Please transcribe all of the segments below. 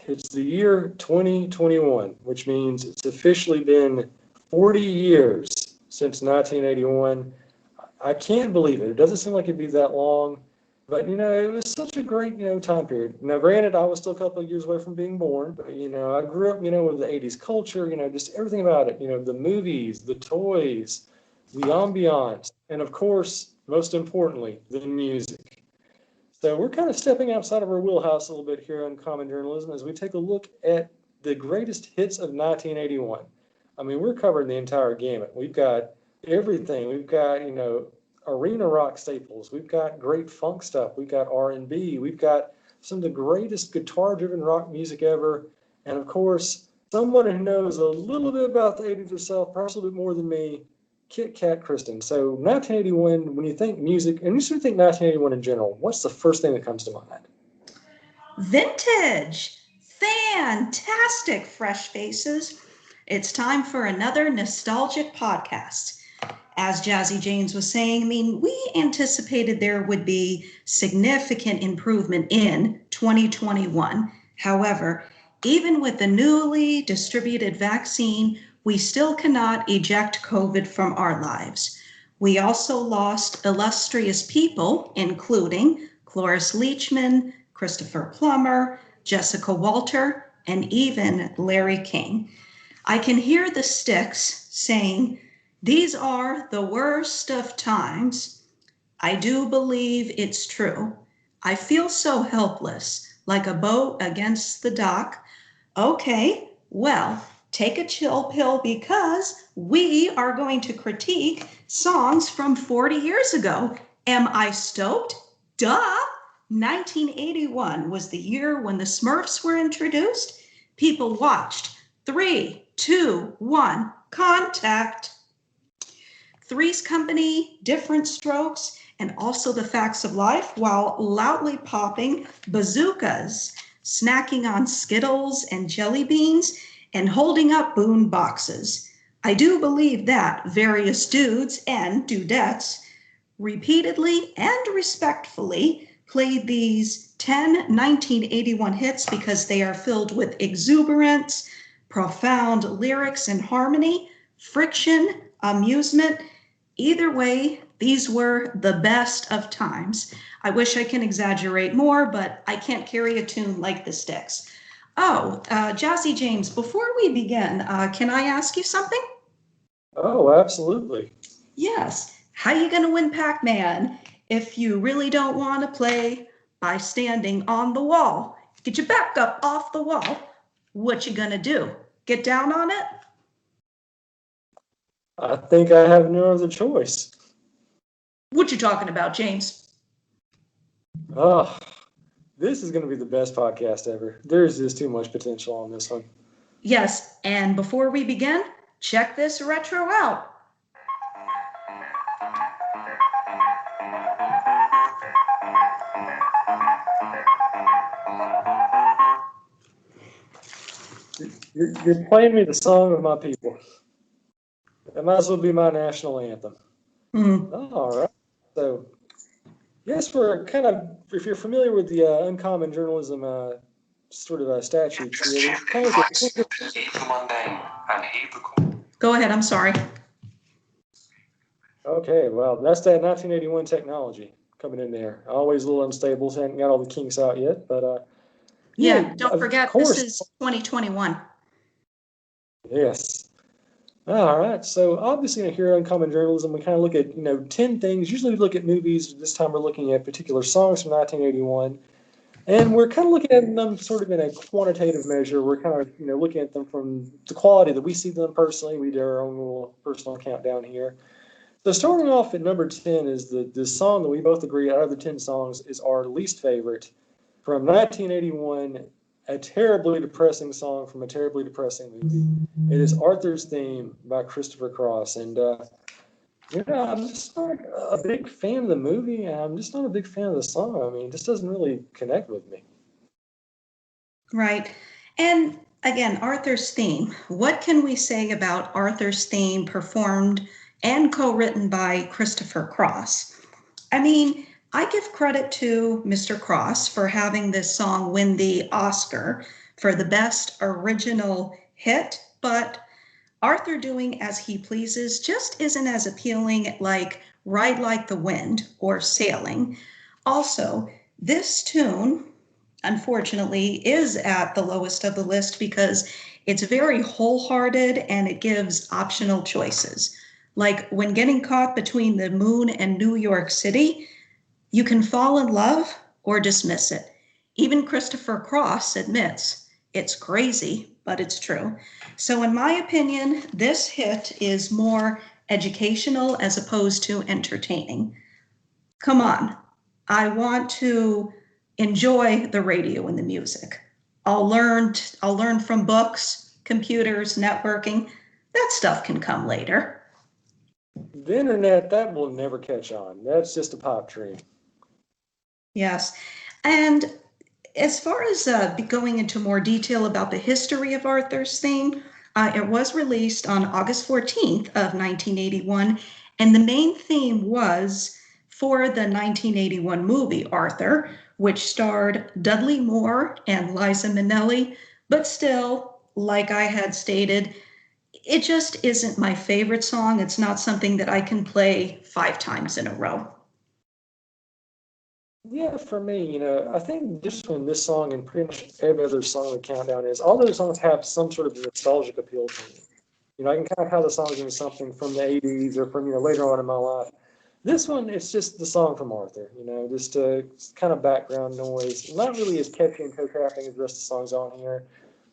It's the year 2021, which means it's officially been 40 years since 1981. I can't believe it. It doesn't seem like it'd be that long, but it was such a great, time period. Now, granted, I was still a couple of years away from being born, but I grew up, with the 80s culture, just everything about it, the movies, the toys, the ambiance, and of course, most importantly, the music. So we're kind of stepping outside of our wheelhouse a little bit here on Common Journalism as we take a look at the greatest hits of 1981. I mean, we're covering the entire gamut. We've got everything. We've got, arena rock staples. We've got great funk stuff. We've got R&B. We've got some of the greatest guitar-driven rock music ever. And of course, someone who knows a little bit about the 80s herself, perhaps a little bit more than me, Kit Kat Kristen. So 1981, when you think music, and you should think 1981 in general, what's the first thing that comes to mind? Vintage. Fantastic fresh faces. It's time for another nostalgic podcast. As Jazzy James was saying, we anticipated there would be significant improvement in 2021. However, even with the newly distributed vaccine, we still cannot eject COVID from our lives. We also lost illustrious people, including Cloris Leachman, Christopher Plummer, Jessica Walter, and even Larry King. I can hear the Styx saying, "These are the worst of times." I do believe it's true. I feel so helpless, like a boat against the dock. Okay, well, take a chill pill because we are going to critique songs from 40 years ago. Am I stoked? Duh! 1981 was the year when the Smurfs were introduced. People watched. 3, 2, 1, contact. Three's Company, Different Strokes, and also The Facts of Life while loudly popping bazookas, snacking on Skittles and jelly beans, and holding up boom boxes. I do believe that various dudes and dudettes repeatedly and respectfully played these 10 1981 hits because they are filled with exuberance, profound lyrics and harmony, friction, amusement. Either way, these were the best of times. I wish I can exaggerate more, but I can't carry a tune like the Styx. Oh, Jazzy James, before we begin, can I ask you something? Oh, absolutely. Yes. How you going to win Pac-Man if you really don't want to play by standing on the wall? Get your back up off the wall. What you going to do? Get down on it? I think I have no other choice. What you talking about, James? Oh, this is going to be the best podcast ever. There's just too much potential on this one. Yes, and before we begin, check this retro out. You're playing me the song of my people. That might as well be my national anthem. Mm. Oh, all right. So, yes, we're kind of, if you're familiar with the uncommon journalism sort of statutes here, Go ahead, I'm sorry. Okay, well, that's that 1981 technology coming in there. Always a little unstable, so haven't got all the kinks out yet, but yeah, don't forget, this is 2021. Yes. All right. So obviously here on Common Journalism, we kind of look at, 10 things. Usually we look at movies. This time we're looking at particular songs from 1981. And we're kind of looking at them sort of in a quantitative measure. We're kind of, looking at them from the quality that we see them personally. We do our own little personal countdown here. So starting off at number 10 is the song that we both agree out of the 10 songs is our least favorite from 1981. A terribly depressing song from a terribly depressing movie. It is Arthur's Theme by Christopher Cross. And, I'm just not a big fan of the movie, and I'm just not a big fan of the song. I mean, it just doesn't really connect with me. Right. And again, Arthur's Theme. What can we say about Arthur's Theme performed and co-written by Christopher Cross? I mean, I give credit to Mr. Cross for having this song win the Oscar for the best original hit, but Arthur doing as he pleases just isn't as appealing like Ride Like the Wind or Sailing. Also, this tune, unfortunately, is at the lowest of the list because it's very wholehearted and it gives optional choices. Like when getting caught between the moon and New York City, you can fall in love or dismiss it. Even Christopher Cross admits it's crazy, but it's true. So, in my opinion, this hit is more educational as opposed to entertaining. Come on, I want to enjoy the radio and the music. I'll learn from books, computers, networking. That stuff can come later. The internet, that will never catch on. That's just a pipe dream. Yes. And as far as going into more detail about the history of Arthur's theme, it was released on August 14th of 1981, and the main theme was for the 1981 movie Arthur, which starred Dudley Moore and Liza Minnelli, but still, like I had stated, it just isn't my favorite song. It's not something that I can play 5 times in a row. Yeah, for me, I think just from this song and pretty much every other song on the countdown is all those songs have some sort of nostalgic appeal to me. I can kind of have the song in something from the 80s or from, later on in my life. This one, it's just the song from Arthur, just kind of background noise. Not really as catchy and toe-tapping as the rest of the songs on here.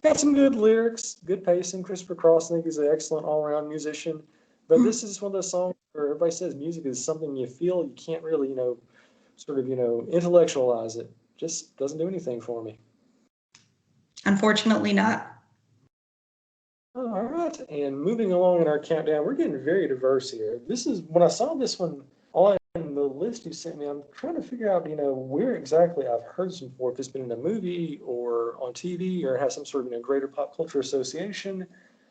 Got some good lyrics, good pacing. Christopher Cross, I think, is an excellent all-around musician. But this is one of those songs where everybody says music is something you feel. You can't really, sort of, intellectualize it. Just doesn't do anything for me. Unfortunately, not. All right, and moving along in our countdown, we're getting very diverse here. This is, when I saw this one on the list you sent me, I'm trying to figure out, where exactly I've heard this before, if it's been in a movie or on TV or has some sort of, greater pop culture association.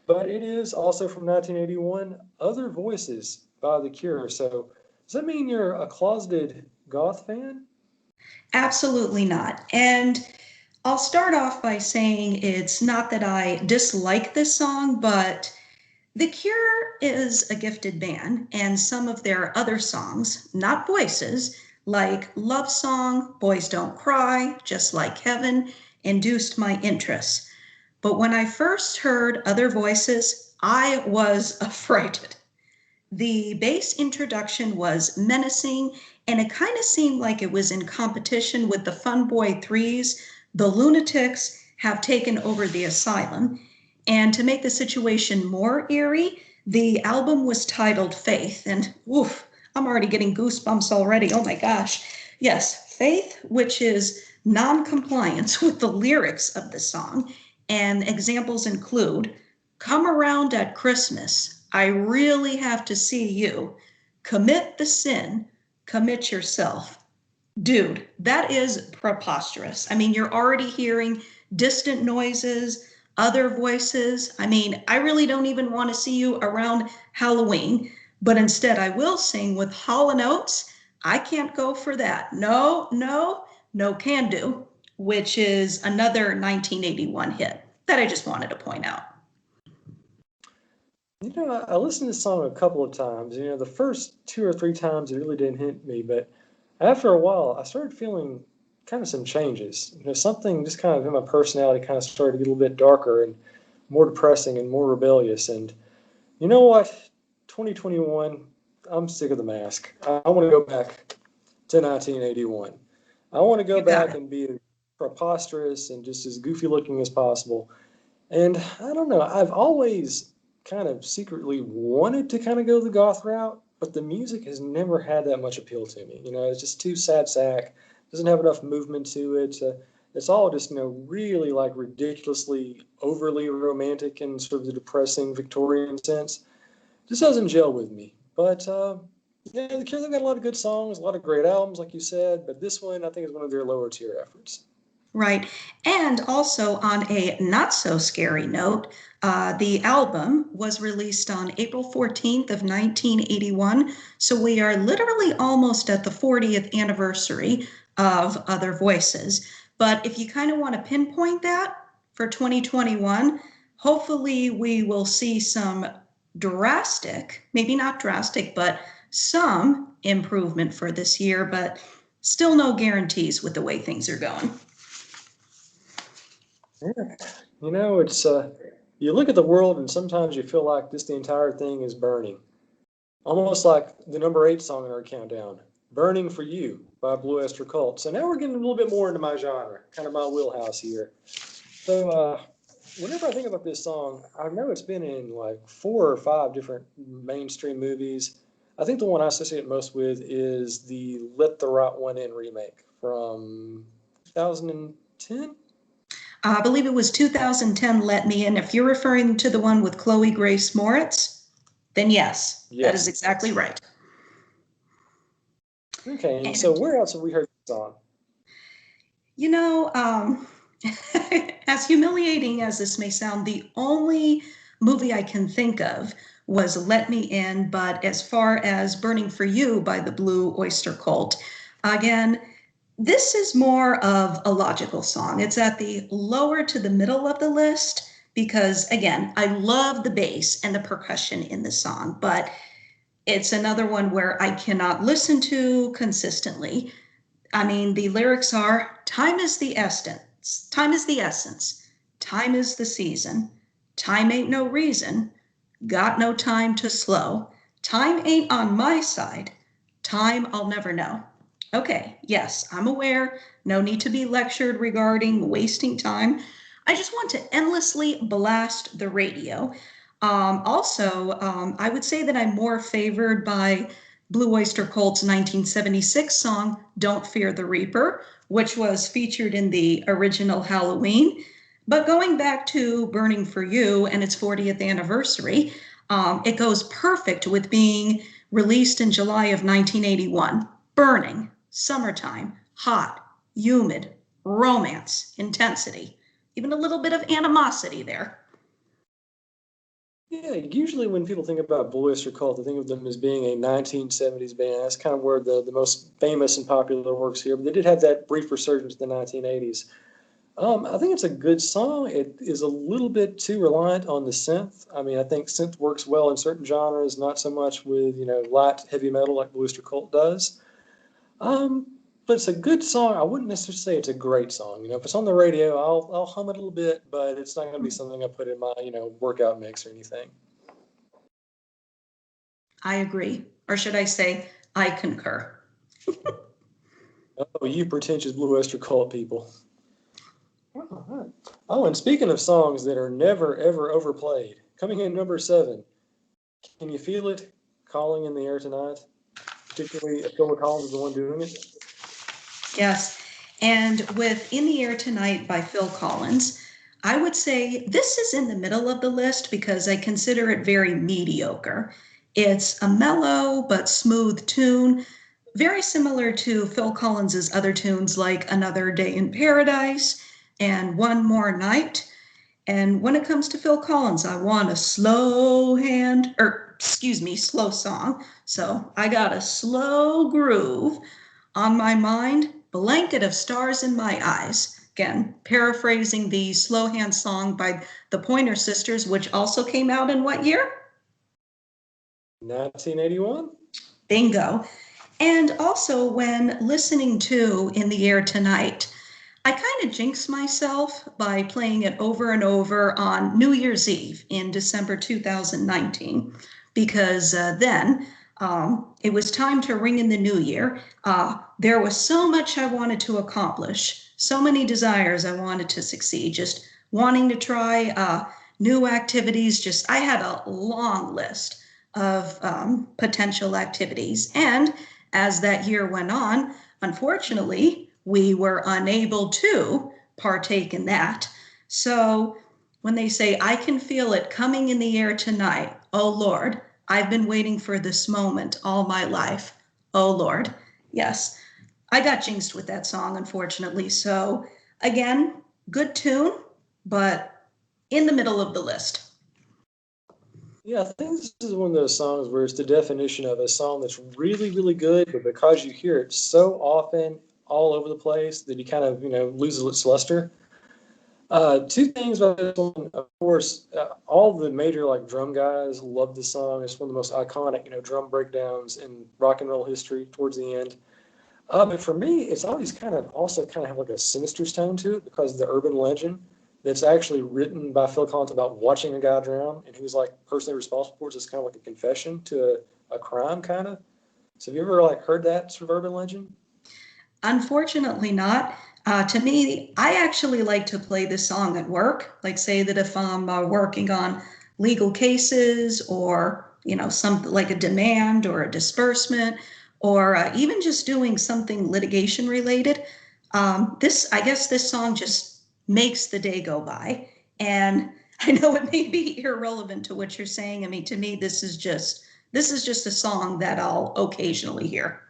But it is also from 1981, Other Voices by The Cure. So does that mean you're a closeted goth fan? Absolutely not. And I'll start off by saying it's not that I dislike this song, but The Cure is a gifted band, and some of their other songs, not voices, like Love Song, Boys Don't Cry, Just Like Heaven, induced my interest. But when I first heard Other Voices, I was affrighted. The bass introduction was menacing, and it kind of seemed like it was in competition with the Fun Boy Threes. The Lunatics have taken over the asylum. And to make the situation more eerie, the album was titled Faith. And oof, I'm already getting goosebumps already. Oh my gosh. Yes, Faith, which is non-compliance with the lyrics of the song. And examples include Come Around at Christmas, I really have to see you. Commit the sin, commit yourself. Dude, that is preposterous. I mean, you're already hearing distant noises, other voices. I mean, I really don't even want to see you around Halloween, but instead I will sing with Hall & Oates. I can't go for that. No, no, no can do, which is another 1981 hit that I just wanted to point out. I listened to this song a couple of times. The first 2 or 3 times it really didn't hit me, but after a while, I started feeling kind of some changes. Something just kind of in my personality kind of started to get a little bit darker and more depressing and more rebellious. And you know what? 2021, I'm sick of the mask. I want to go back to 1981. I want to go You got back it. and be as preposterous and just as goofy looking as possible. And I don't know, I've always kind of secretly wanted to kind of go the goth route, but the music has never had that much appeal to me. It's just too sad sack, doesn't have enough movement to it. It's all just, really like ridiculously overly romantic and sort of the depressing Victorian sense. Just doesn't gel with me. But yeah, the Cure, they've got a lot of good songs, a lot of great albums, like you said, but this one I think is one of their lower tier efforts. Right. And also on a not so scary note, the album was released on April 14th of 1981. So we are literally almost at the 40th anniversary of Other Voices. But if you kind of want to pinpoint that for 2021, hopefully we will see some drastic, maybe not drastic, but some improvement for this year, but still no guarantees with the way things are going. Yeah. It's you look at the world and sometimes you feel like just the entire thing is burning. Almost like the number 8 song in our countdown, Burning for You by Blue Oyster Cult. So now we're getting a little bit more into my genre, kind of my wheelhouse here. So whenever I think about this song, I know it's been in like 4 or 5 different mainstream movies. I think the one I associate most with is the Let the Right One In remake from 2010. I believe it was 2010, Let Me In. If you're referring to the one with Chloe Grace Moritz, then yes, that is Yes. exactly right. Okay, and so And, where else have we heard this song? you know, as humiliating as this may sound, the only movie I can think of was Let Me In, but as far as Burning for You by the Blue Oyster Cult, again, this is more of a logical song. It's at the lower to the middle of the list because, again, I love the bass and the percussion in the song, but it's another one where I cannot listen to consistently. I mean, the lyrics are time is the essence, time is the essence, time is the season, time ain't no reason, got no time to slow, time ain't on my side, time I'll never know. Okay, yes, I'm aware, no need to be lectured regarding wasting time. I just want to endlessly blast the radio. I would say that I'm more favored by Blue Oyster Cult's 1976 song, Don't Fear the Reaper, which was featured in the original Halloween. But going back to Burning for You and its 40th anniversary, it goes perfect with being released in July of 1981. Burning, summertime, hot, humid, romance, intensity, even a little bit of animosity there. Yeah, usually when people think about Blue Oyster Cult, they think of them as being a 1970s band. That's kind of where the most famous and popular works here. But they did have that brief resurgence in the 1980s. I think it's a good song. It is a little bit too reliant on the synth. I mean, I think synth works well in certain genres, not so much with, light heavy metal like Blue Oyster Cult does. Um, but it's a good song. I wouldn't necessarily say it's a great song. If it's on the radio, I'll hum it a little bit, but it's not going to be something I put in my, workout mix or anything. I agree. Or should I say, I concur. Oh, you pretentious Blue Oyster Cult people. Oh, all right. Oh, and speaking of songs that are never, ever overplayed, coming in number 7, Can You Feel It? Calling in the Air Tonight? Particularly if Phil Collins is the one doing it. Yes. And with In the Air Tonight by Phil Collins, I would say this is in the middle of the list because I consider it very mediocre. It's a mellow but smooth tune, very similar to Phil Collins's other tunes like Another Day in Paradise and One More Night. And when it comes to Phil Collins, I want a slow song. So I got a slow groove on my mind, blanket of stars in my eyes. Again, paraphrasing the slow hand song by the Pointer Sisters, which also came out in what year? 1981? Bingo. And also, when listening to In the Air Tonight, I kind of jinx myself by playing it over and over on New Year's Eve in December 2019, because then it was time to ring in the new year. There was so much I wanted to accomplish, so many desires I wanted to succeed, just wanting to try new activities. Just I had a long list of potential activities. And as that year went on, unfortunately, we were unable to partake in that. So when they say, I can feel it coming in the air tonight, oh Lord, I've been waiting for this moment all my life. Oh Lord. Yes, I got jinxed with that song, unfortunately. So Again, good tune, but in the middle of the list. Yeah, I think this is one of those songs where it's the definition of a song that's really, really good, but because you hear it so often all over the place that you kind of, loses its luster. Two things about this one. Of course, all the major like drum guys love this song. It's one of the most iconic, drum breakdowns in rock and roll history towards the end. But for me, it's always kind of also kind of have like a sinister tone to it because of the urban legend that's actually written by Phil Collins about watching a guy drown and who's like personally responsible for it. It's kind of like a confession to a crime, kind of. So have you ever like heard that sort of urban legend? Unfortunately not. To me, I actually like to play this song at work. Like say that if I'm working on legal cases or, something like a demand or a disbursement or even just doing something litigation related, I guess this song just makes the day go by. And I know it may be irrelevant to what you're saying. I mean, to me, this is just a song that I'll occasionally hear.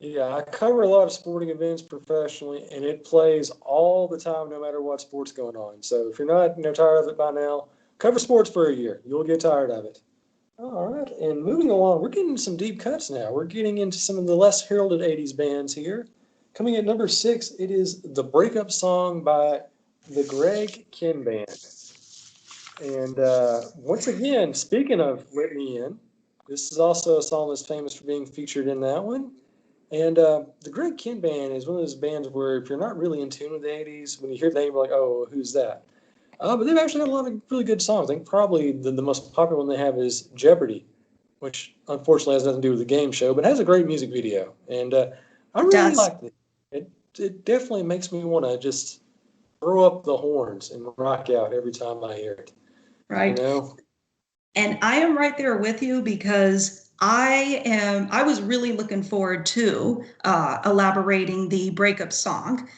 Yeah, I cover a lot of sporting events professionally, and it plays all the time, no matter what sport's going on. So if you're not, tired of it by now, cover sports for a year. You'll get tired of it. All right, and moving along, we're getting some deep cuts now. We're getting into some of the less heralded '80s bands here. Coming at number 6, it is the breakup song by the Greg Kihn Band. And once again, speaking of Let Me In, this is also a song that's famous for being featured in that one. And the Greg Kihn Band is one of those bands where if you're not really in tune with the '80s, when you hear the name, you're like, oh, who's that? But they've actually got a lot of really good songs. I think probably the most popular one they have is Jeopardy, which unfortunately has nothing to do with the game show, but has a great music video. And I It really does, like it. It definitely makes me want to just throw up the horns and rock out every time I hear it. You right? know? And I am right there with you because I was really looking forward to elaborating the breakup song.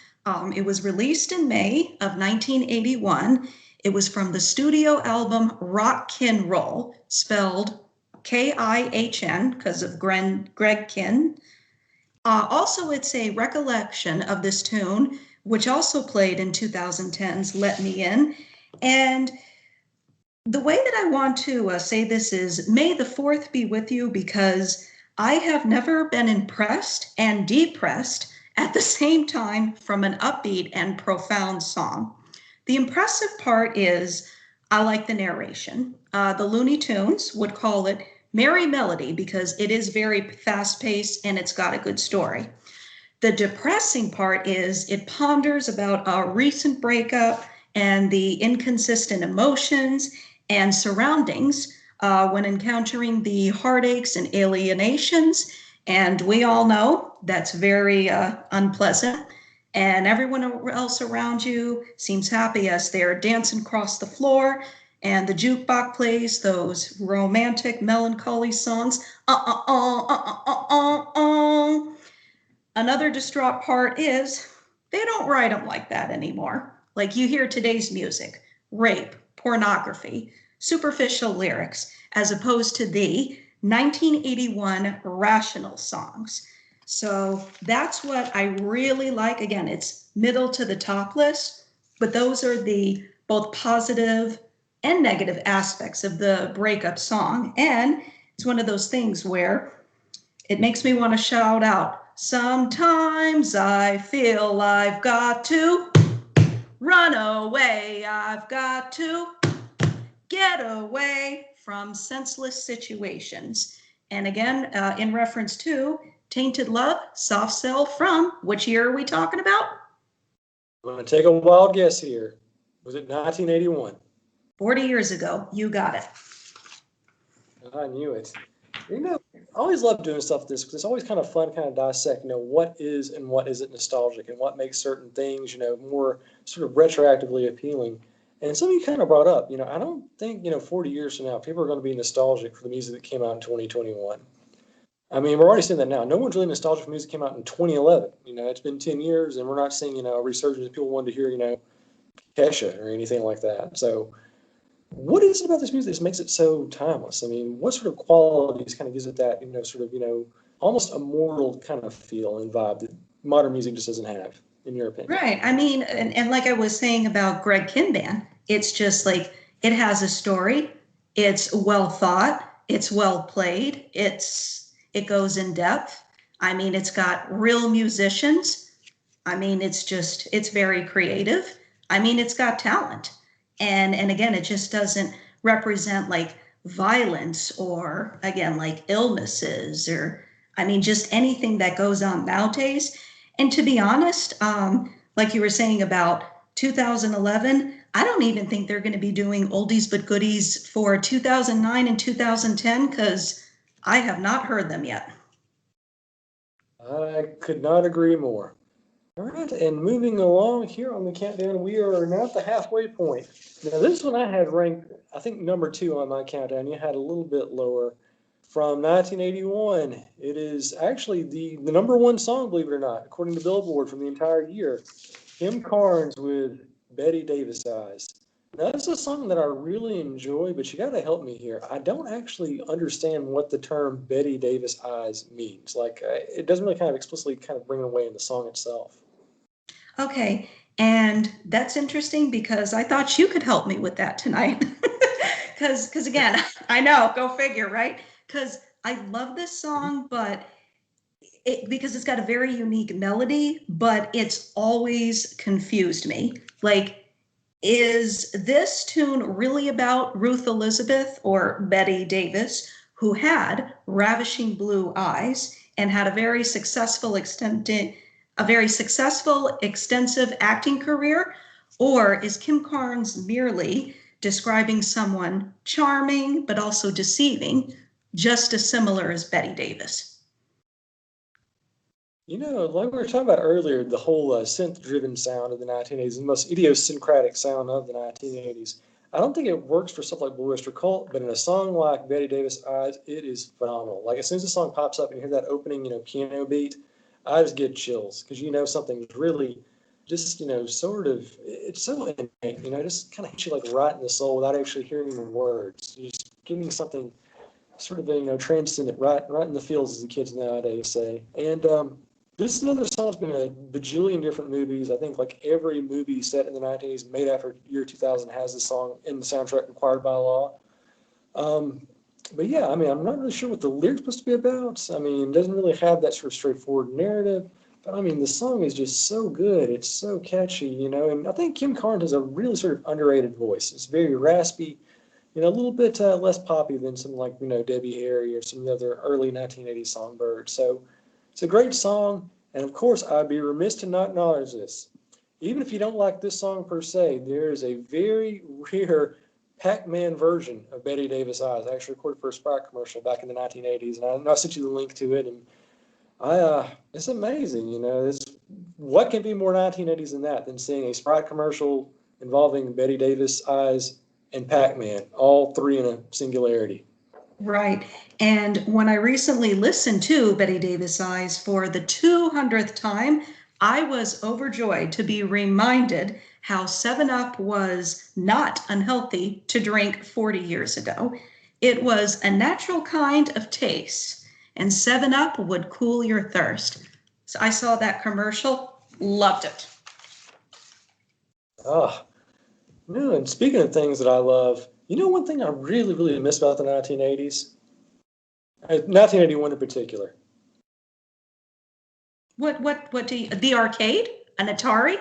It was released in May of 1981. It was from the studio album Rockin Roll, spelled K-I-H-N because of Greg Kihn. Also, it's a recollection of this tune, which also played in 2010's Let Me In. And the way that I want to say this is may the fourth be with you because I have never been impressed and depressed at the same time from an upbeat and profound song. The impressive part is I like the narration. The Looney Tunes would call it merry melody because it is very fast paced and it's got a good story. The depressing part is it ponders about a recent breakup and the inconsistent emotions and surroundings when encountering the heartaches and alienations. And we all know that's very unpleasant. And everyone else around you seems happy as they're dancing across the floor. And the jukebox plays those romantic, melancholy songs. Another distraught part is they don't write them like that anymore. Like you hear today's music, rape, pornography, superficial lyrics, as opposed to the 1981 rational songs. So that's what I really like. Again, it's middle to the top list, but those are the both positive and negative aspects of the breakup song. And it's one of those things where it makes me want to shout out, sometimes I feel I've got to run away. I've got to get away from senseless situations. And again, in reference to Tainted Love, Soft Cell from, which year are we talking about? I'm going to take a wild guess here. Was it 1981? 40 years ago. You got it. I knew it. I always love doing stuff like this because it's always kind of fun, kind of dissect, what is and what isn't nostalgic and what makes certain things, more sort of retroactively appealing. And something you kind of brought up, I don't think, 40 years from now, people are going to be nostalgic for the music that came out in 2021. I mean, we're already seeing that now. No one's really nostalgic for music that came out in 2011. It's been 10 years and we're not seeing, a resurgence of people wanting to hear, Kesha or anything like that. So, what is it about this music that makes it so timeless? I mean, what sort of qualities kind of gives it that, almost immortal kind of feel and vibe that modern music just doesn't have? in your opinion? Right. I mean, and like I was saying about Greg Kinban, it's just like it has a story. It's well thought. It's well played. It goes in depth. I mean, it's got real musicians. I mean, it's very creative. I mean, it's got talent. And again, it just doesn't represent like violence or again like illnesses or I mean just anything that goes on nowadays. And to be honest, like you were saying about 2011, I don't even think they're going to be doing oldies but goodies for 2009 and 2010 because I have not heard them yet. I could not agree more. All right, and moving along here on the countdown, we are now at the halfway point. Now, this one I had ranked, I think, number 2 on my countdown. You had a little bit lower. From 1981, it is actually the number 1 song, believe it or not, according to Billboard from the entire year. Kim Carnes with Betty Davis Eyes. Now, that's a song that I really enjoy, but you got to help me here. I don't actually understand what the term Betty Davis Eyes means. Like, it doesn't really kind of explicitly kind of bring it away in the song itself. Okay, and that's interesting because I thought you could help me with that tonight. Because again, I know, go figure, right? Because I love this song, but because it's got a very unique melody, but it's always confused me. Like, is this tune really about Ruth Elizabeth or Betty Davis, who had ravishing blue eyes and had a very successful extensive acting career? Or is Kim Carnes merely describing someone charming but also deceiving, just as similar as Betty Davis? You know, like we were talking about earlier, the whole synth-driven sound of the 1980s, the most idiosyncratic sound of the 1980s. I don't think it works for stuff like Blue Oyster Cult, but in a song like Betty Davis Eyes, it is phenomenal. Like as soon as the song pops up and you hear that opening, piano beat, I just get chills because something's really just, sort of, it's so innate, just kind of hits you like right in the soul without actually hearing the words. You just give me something sort of, transcendent, right in the feels, as the kids nowadays say. And this is another song that's been in a bajillion different movies. I think like every movie set in the 1980s made after year 2000 has this song in the soundtrack required by law. But yeah, I mean, I'm not really sure what the lyrics supposed to be about. I mean, it doesn't really have that sort of straightforward narrative. But I mean, the song is just so good. It's so catchy, and I think Kim Carnes has a really sort of underrated voice. It's very raspy, a little bit less poppy than some like, Debbie Harry or some of the other early 1980s songbirds. So it's a great song. And of course, I'd be remiss to not acknowledge this. Even if you don't like this song per se, there is a very rare Pac-Man version of Betty Davis Eyes, actually recorded for a Sprite commercial back in the 1980s. And I sent you the link to it. And it's amazing, what can be more 1980s than that, than seeing a Sprite commercial involving Betty Davis Eyes and Pac-Man, all 3 in a singularity. Right. And when I recently listened to Betty Davis Eyes for the 200th time, I was overjoyed to be reminded how 7-Up was not unhealthy to drink 40 years ago. It was a natural kind of taste, and 7-Up would cool your thirst. So I saw that commercial, loved it. Ah, no, and speaking of things that I love, one thing I really, really miss about the 1980s? 1981 in particular. What do you, the arcade? An Atari?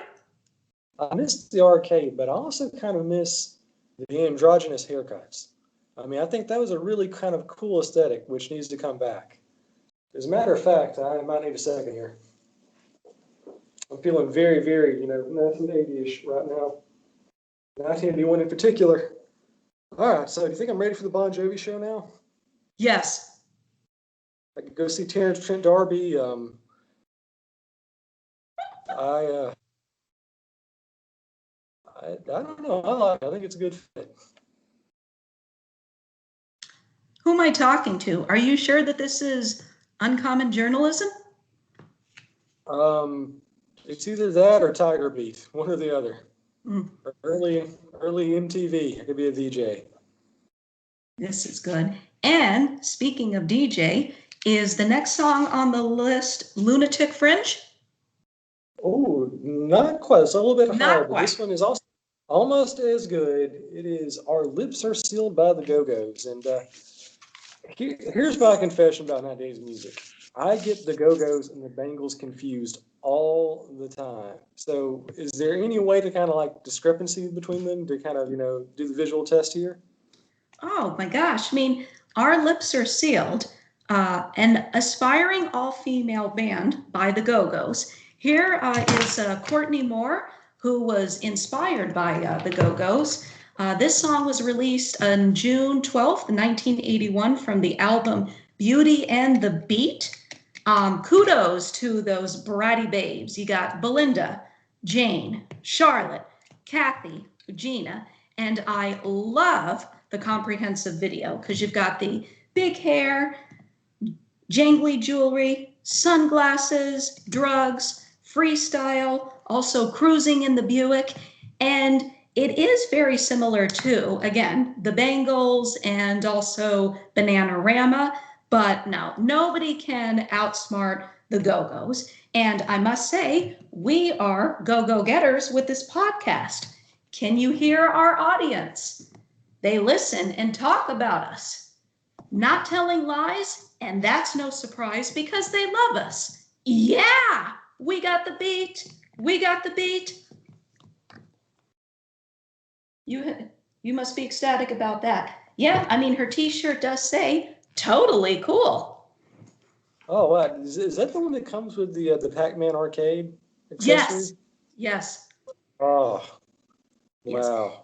I miss the arcade, but I also kind of miss the androgynous haircuts. I mean, I think that was a really kind of cool aesthetic, which needs to come back. As a matter of fact, I might need a second here. I'm feeling very, very, 1980-ish right now. 1981 in particular. All right, so do you think I'm ready for the Bon Jovi show now? Yes. I could go see Terrence Trent D'Arby. I don't know. I think it's a good fit. Who am I talking to? Are you sure that this is uncommon journalism? It's either that or Tiger Beat, one or the other. Mm. Early MTV. I could be a DJ. This is good. And speaking of DJ, is the next song on the list Lunatic Fringe? Oh, Not quite. It's a little bit higher, Not but quite. this one is also almost as good. It is Our Lips Are Sealed by the Go-Go's. And here's my confession about 90s music. I get the Go-Go's and the Bangles confused all the time. So is there any way to kind of like discrepancy between them to kind of, do the visual test here? Oh my gosh. I mean, Our Lips Are Sealed, an aspiring all-female band by the Go-Go's. Here is Courtney Moore, who was inspired by the Go-Go's. This song was released on June 12th, 1981 from the album Beauty and the Beat. Kudos to those bratty babes. You got Belinda, Jane, Charlotte, Kathy, Gina, and I love the comprehensive video because you've got the big hair, jangly jewelry, sunglasses, drugs, freestyle, also cruising in the Buick. And it is very similar to, again, the Bangles and also Bananarama. But no, nobody can outsmart the Go-Go's. And I must say, we are go-go-getters with this podcast. Can you hear our audience? They listen and talk about us. Not telling lies, and that's no surprise because they love us. Yeah, we got the beat. We got the beat. You must be ecstatic about that. Yeah, I mean, her t-shirt does say, totally cool. Oh, wow. Is that the one that comes with the Pac-Man arcade accessory? Yes. Oh, Yes. wow.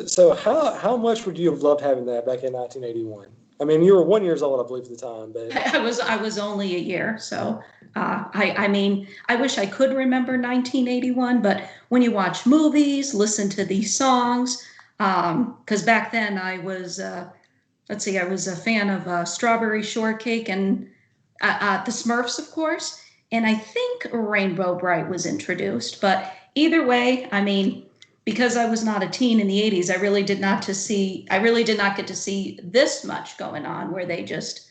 So how much would you have loved having that back in 1981? I mean, you were 1 year old, I believe, at the time, but I was only a year, so I mean, I wish I could remember 1981, but when you watch movies, listen to these songs, because back then I was, let's see, I was a fan of Strawberry Shortcake and the Smurfs, of course, and I think Rainbow Bright was introduced, but either way, I mean, because I was not a teen in the 80s, I really did not get to see this much going on where they just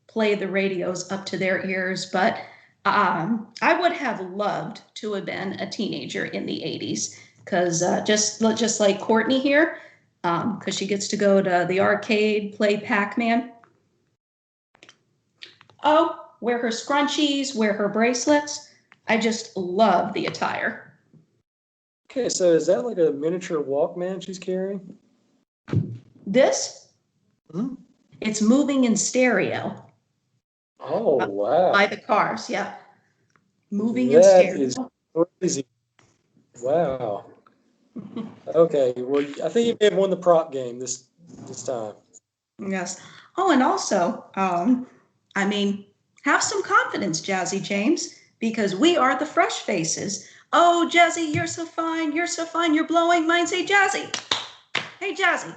play the radios up to their ears. But I would have loved to have been a teenager in the 80s because just like Courtney here, because she gets to go to the arcade, play Pac-Man. Oh, wear her scrunchies, wear her bracelets. I just love the attire. okay, so is that like a miniature Walkman she's carrying? This, Hmm? it's moving in stereo. Oh, wow. By the cars, yeah. Moving in That stereo. is crazy. Wow. Okay, well, I think you may have won the prop game this time. Yes. Oh, and also, I mean, have some confidence, Jazzy James, because we are the fresh faces. Oh, Jazzy, you're so fine. You're so fine. You're blowing minds. Hey, Jazzy. Hey, Jazzy.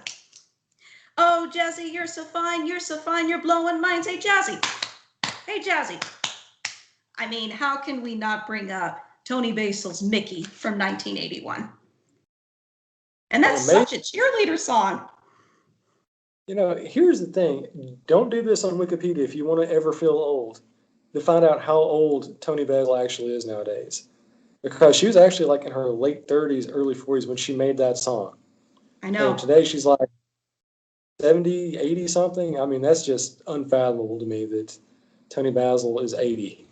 Oh, Jazzy, you're so fine. You're so fine. You're blowing minds. Hey, Jazzy. Hey, Jazzy. I mean, how can we not bring up Tony Basil's Mickey from 1981? And that's such a cheerleader song. Here's the thing. Don't do this on Wikipedia if you want to ever feel old, to find out how old Tony Basil actually is nowadays. Because she was actually like in her late 30s, early 40s when she made that song. I know. And today she's like 70, 80 something. I mean, that's just unfathomable to me that Tony Basil is 80.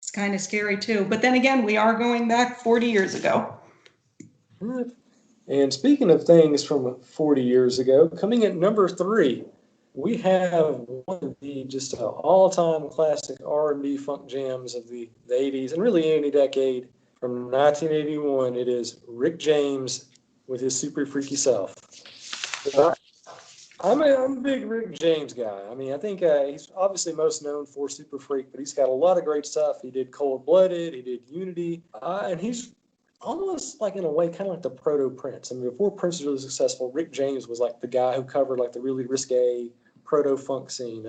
It's kind of scary too. But then again, we are going back 40 years ago. And speaking of things from 40 years ago, coming at number 3, we have one of the just all-time classic R&B funk jams of the 80s and really any decade. From 1981, it is Rick James with his Super Freaky Self. I'm a big Rick James guy. I mean, I think he's obviously most known for Super Freak, but he's got a lot of great stuff. He did Cold Blooded, he did Unity, and he's almost like in a way kind of like the proto Prince. I mean, before Prince was really successful, Rick James was like the guy who covered like the really risque proto funk scene.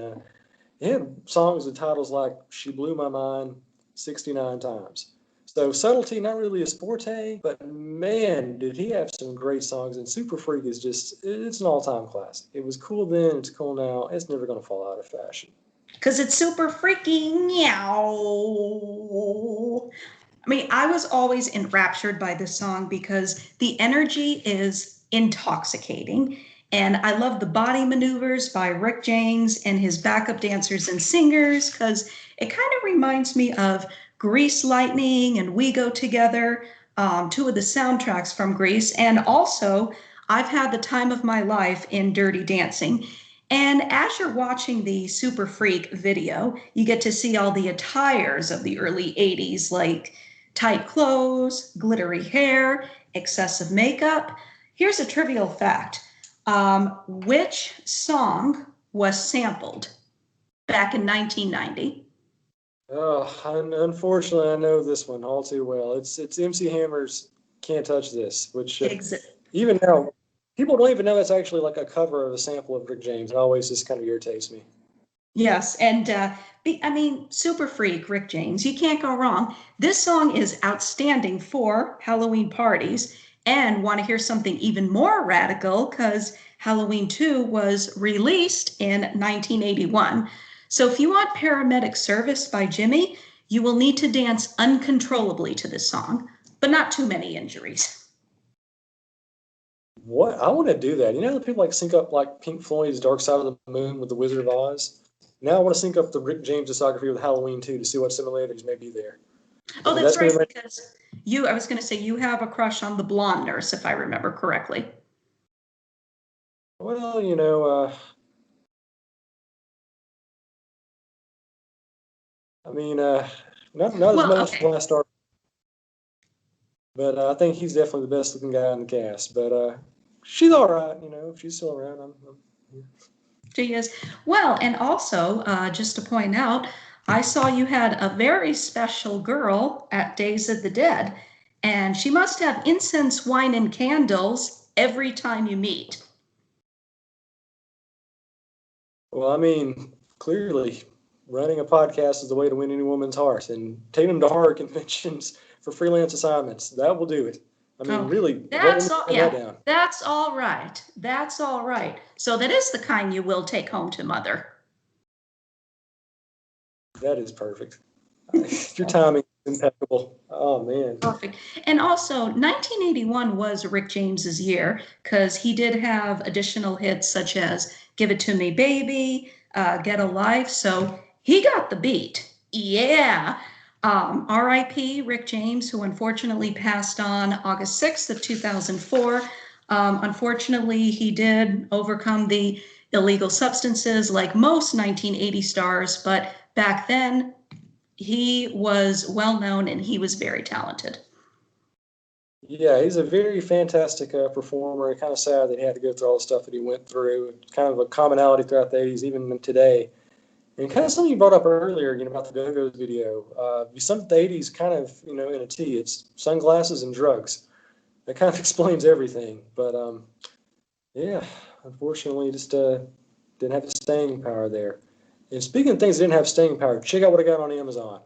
He had songs with titles like She Blew My Mind 69 times. So subtlety, not really his forte, but man, did he have some great songs. And Super Freak is it's an all-time classic. It was cool then, it's cool now. It's never going to fall out of fashion. because it's super freaking meow. I mean, I was always enraptured by this song because the energy is intoxicating. And I love the body maneuvers by Rick James and his backup dancers and singers because it kind of reminds me of Grease Lightning and We Go Together, two of the soundtracks from Grease. And also, I've had the time of my life in Dirty Dancing. And as you're watching the Super Freak video, you get to see all the attires of the early 80s, like tight clothes, glittery hair, excessive makeup. Here's a trivial fact. Which song was sampled back in 1990? Oh, unfortunately, I know this one all too well. It's MC Hammer's "Can't Touch This," which even now people don't even know it's actually like a cover of a sample of Rick James. It always just kind of irritates me. Yes, and I mean, Super Freak, Rick James, you can't go wrong. This song is outstanding for Halloween parties. And want to hear something even more radical because Halloween 2 was released in 1981. So if you want Paramedic Service by Jimmy, you will need to dance uncontrollably to this song, but not too many injuries. What? I want to do that. You know, the people like sync up like Pink Floyd's "Dark Side of the Moon" with the Wizard of Oz. Now I want to sync up the Rick James discography with Halloween 2 to see what similarities may be there. Oh, that's right, because I was going to say you have a crush on the blonde nurse, if I remember correctly. Well, you know, I mean, not as much okay. Last Star, but I think he's definitely the best looking guy in the cast. But she's all right, you know, if she's still around. She is. Well, and also, just to point out, I saw you had a very special girl at Days of the Dead, and she must have incense, wine, and candles every time you meet. Well, I mean, clearly, running a podcast is the way to win any woman's heart, and taking them to horror conventions for freelance assignments, that will do it. I mean, really, that's all. Yeah, that down. that's all right. That's all right. So that is the kind you will take home to mother. That is perfect. Your timing is impeccable. Oh, man. Perfect. And also, 1981 was Rick James's year because he did have additional hits such as Give It To Me Baby, Get a Life. So he got the beat. Yeah. R.I.P. Rick James, who unfortunately passed on August 6th of 2004. Unfortunately, he did overcome the illegal substances like most 1980 stars, but back then, he was well known and he was very talented. Yeah, he's a very fantastic performer. Kind of sad that he had to go through all the stuff that he went through. Kind of a commonality throughout the 80s, even today. And kind of something you brought up earlier, about the Go-Go's video. You summed the 80s kind of, in a T. It's sunglasses and drugs. That kind of explains everything. But, yeah, unfortunately, just didn't have the staying power there. And speaking of things that didn't have staying power, check out what I got on Amazon.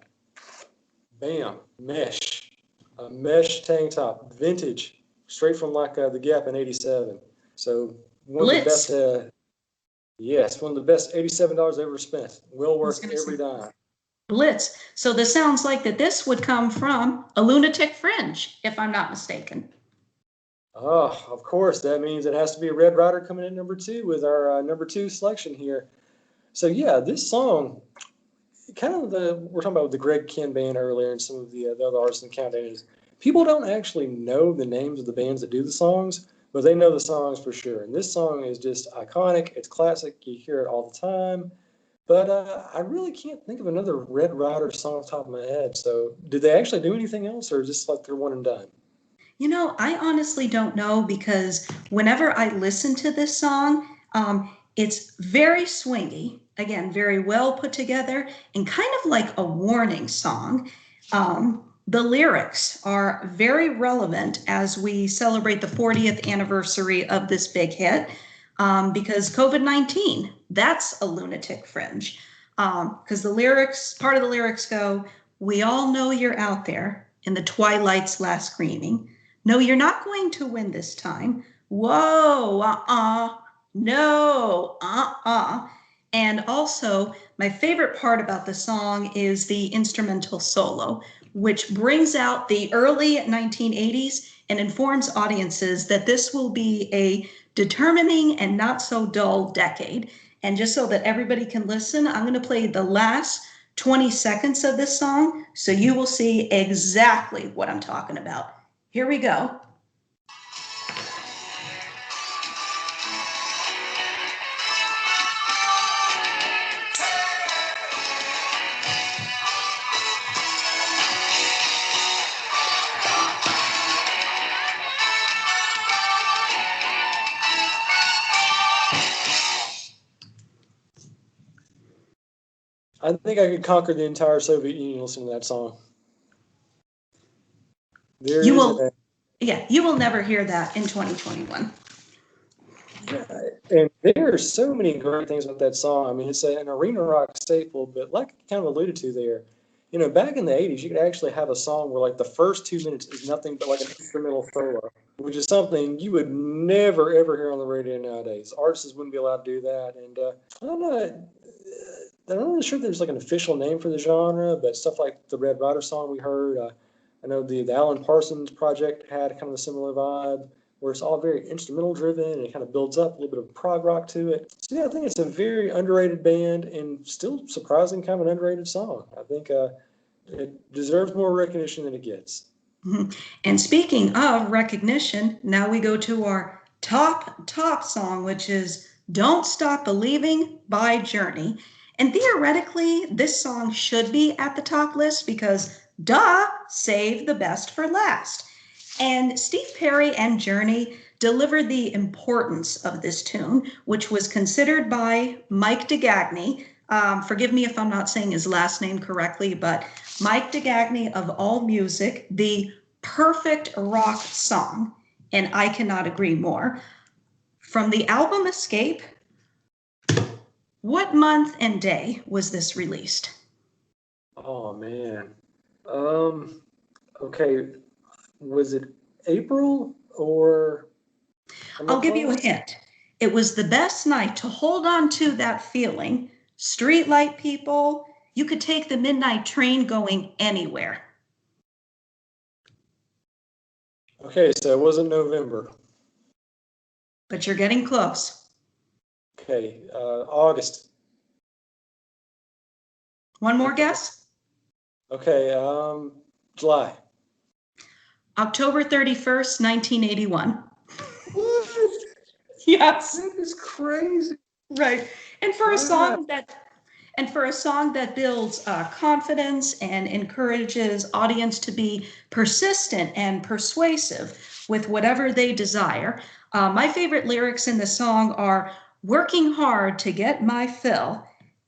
Bam, mesh. A mesh tank top, vintage, straight from the Gap in '87. So one of the best, yes, one of the best $87 I ever spent. Well worth every dime. Blitz. So this sounds like that this would come from a Lunatic Fringe, if I'm not mistaken. Oh, of course. That means it has to be a Red Rider coming in number 2 with our number 2 selection here. So yeah, this song, kind of we're talking about the Greg Kihn band earlier and some of the other artists in Countdown is people don't actually know the names of the bands that do the songs, but they know the songs for sure. And this song is just iconic. It's classic. You hear it all the time. But I really can't think of another Red Rider song off the top of my head. So did they actually do anything else, or just like they're one and done? I honestly don't know because whenever I listen to this song, it's very swingy, again, very well put together, and kind of like a warning song. The lyrics are very relevant as we celebrate the 40th anniversary of this big hit because COVID-19, that's a Lunatic Fringe. Because part of the lyrics go, we all know you're out there in the twilight's last screaming. No, you're not going to win this time. Whoa, no, And also My favorite part about the song is the instrumental solo, which brings out the early 1980s and informs audiences that this will be a determining and not so dull decade. And just so that everybody can listen, I'm going to play the last 20 seconds of this song so you will see exactly what I'm talking about. Here we go. I think I could conquer the entire Soviet Union listening to that song. There You is will, yeah, you will never hear that in 2021. and there are so many great things about that song. I mean, it's an arena rock staple, but like I kind of alluded to there, back in the 80s, you could actually have a song where like the first 2 minutes is nothing but like an instrumental solo, which is something you would never, ever hear on the radio nowadays. Artists wouldn't be allowed to do that. And I don't know. I'm not really sure if there's like an official name for the genre, but stuff like the Red Rider song we heard, I know the Alan Parsons project had kind of a similar vibe, where it's all very instrumental driven and it kind of builds up a little bit of prog rock to it. So yeah, I think it's a very underrated band and still surprising kind of an underrated song. I think it deserves more recognition than it gets. Mm-hmm. And speaking of recognition, now we go to our top song, which is Don't Stop Believing by Journey. And theoretically, this song should be at the top list because, duh, save the best for last. And Steve Perry and Journey delivered the importance of this tune, which was considered by Mike DeGagney. Forgive me if I'm not saying his last name correctly, but Mike DeGagney of AllMusic, the perfect rock song. And I cannot agree more. From the album Escape, what month and day was this released? Oh man. Okay. Was it April or? I'll give you a hint. It was the best night to hold on to that feeling. Streetlight people, you could take the midnight train going anywhere. Okay, so it wasn't November. But you're getting close. Okay, August. One more guess? Okay, July. October 31st, 1981. What? Yes. That is crazy. Right. And for a song that builds confidence and encourages audience to be persistent and persuasive with whatever they desire. My favorite lyrics in the song are working hard to get my fill.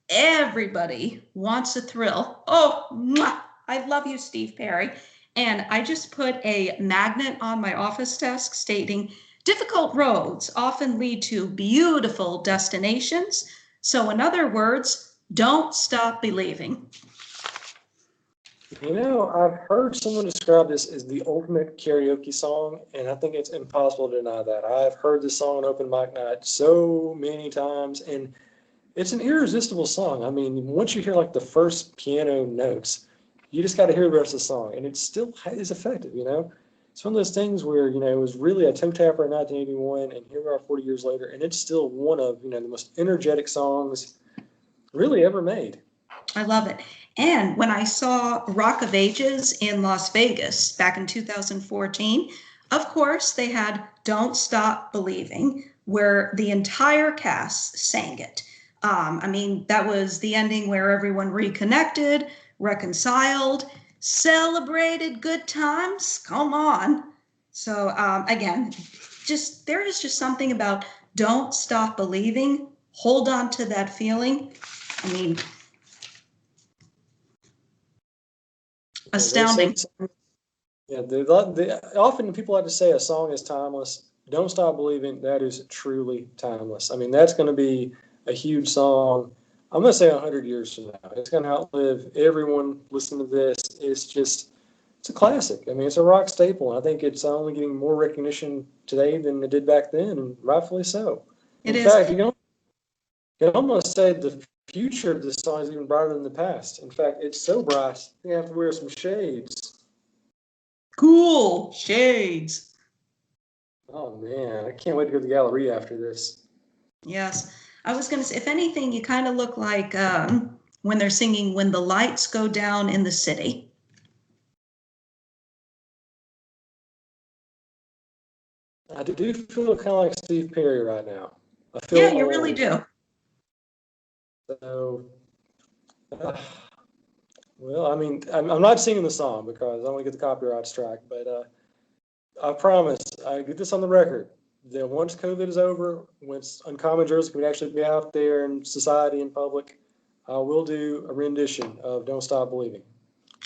Everybody wants a thrill. Oh, mwah, I love you, Steve Perry. And I just put a magnet on my office desk stating, difficult roads often lead to beautiful destinations. So in other words, don't stop believing. I've heard someone describe this as the ultimate karaoke song, and I think it's impossible to deny that. I've heard this song on open mic night so many times, and it's an irresistible song. I mean, once you hear like the first piano notes, you just got to hear the rest of the song, and it still is effective, It's one of those things where, it was really a toe tapper in 1981, and here we are 40 years later, and it's still one of, the most energetic songs really ever made. I love it. And when I saw Rock of Ages in Las Vegas back in 2014, of course, they had Don't Stop Believing, where the entire cast sang it. That was the ending where everyone reconnected, reconciled, celebrated good times. Come on. So again, there is just something about don't stop believing, hold on to that feeling. Astounding. Often people like to say a song is timeless. Don't Stop Believing, that is truly timeless. That's going to be a huge song. I'm going to say 100 years from now. It's going to outlive everyone listening to this. It's a classic. It's a rock staple. I think it's only getting more recognition today than it did back then, and rightfully so. In fact, you can almost say the future of this song is even brighter than the past. In fact, it's so bright, you have to wear some shades. Cool shades. Oh man, I can't wait to go to the gallery after this. Yes. I was going to say, if anything, you kind of look like when they're singing When the Lights Go Down in the City. I do feel kind of like Steve Perry right now. I feel Yeah, you old. really do. So, well, I mean, I'm not singing the song because I don't want to get the copyright strike, but I promise, I get this on the record, that once COVID is over, once Uncommon Journalism can actually be out there in society and public, I will do a rendition of Don't Stop Believing.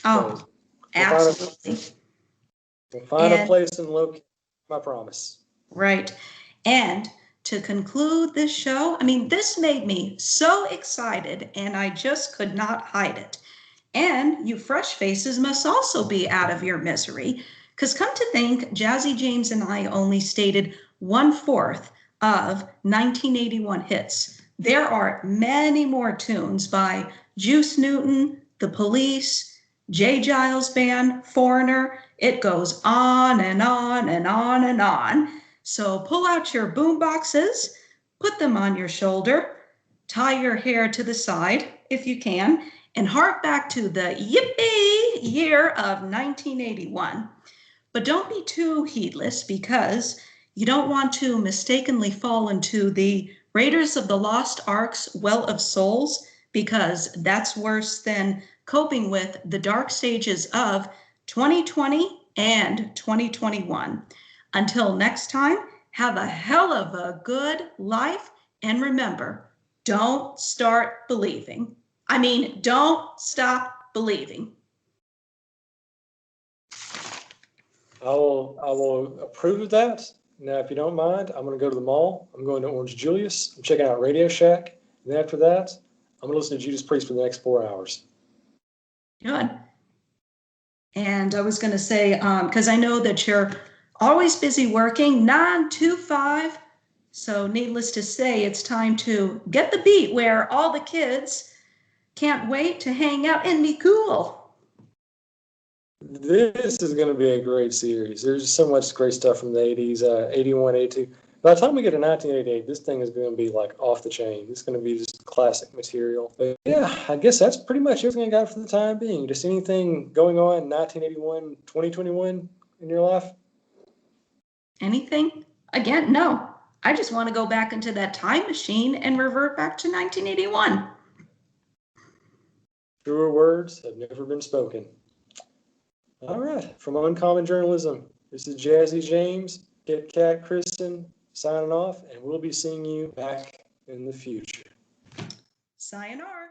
Oh, So absolutely. we'll find a And place and locate, my promise. right. And to conclude this show, I mean, this made me so excited and I just could not hide it. And you fresh faces must also be out of your misery, because come to think, Jazzy James and I only stated 1/4 of 1981 hits. There are many more tunes by Juice Newton, The Police, J. Giles Band, Foreigner. It goes on and on and on and on. So pull out your boom boxes, put them on your shoulder, tie your hair to the side if you can, and hark back to the yippee year of 1981. But don't be too heedless, because you don't want to mistakenly fall into the Raiders of the Lost Ark's Well of Souls, because that's worse than coping with the dark stages of 2020 and 2021. Until next time, have a hell of a good life, and remember, don't start believing. Don't stop believing. I will approve of that. Now, if you don't mind, I'm going to go to the mall. I'm going to Orange Julius. I'm checking out Radio Shack. And then after that, I'm going to listen to Judas Priest for the next 4 hours. Good. And I was going to say, because I know that you're always busy working 9 to 5. So needless to say, it's time to get the beat where all the kids can't wait to hang out and be cool. This is going to be a great series. There's so much great stuff from the 80s, 81, 82. By the time we get to 1988, this thing is going to be like off the chain. It's going to be just classic material. But yeah, I guess that's pretty much everything I got for the time being. Just anything going on in 1981, 2021 in your life? Anything? Again, no. I just want to go back into that time machine and revert back to 1981. Truer words have never been spoken. All right, from Uncommon Journalism, this is Jazzy James, Kit Kat Kristen, signing off, and we'll be seeing you back in the future. Sayonara.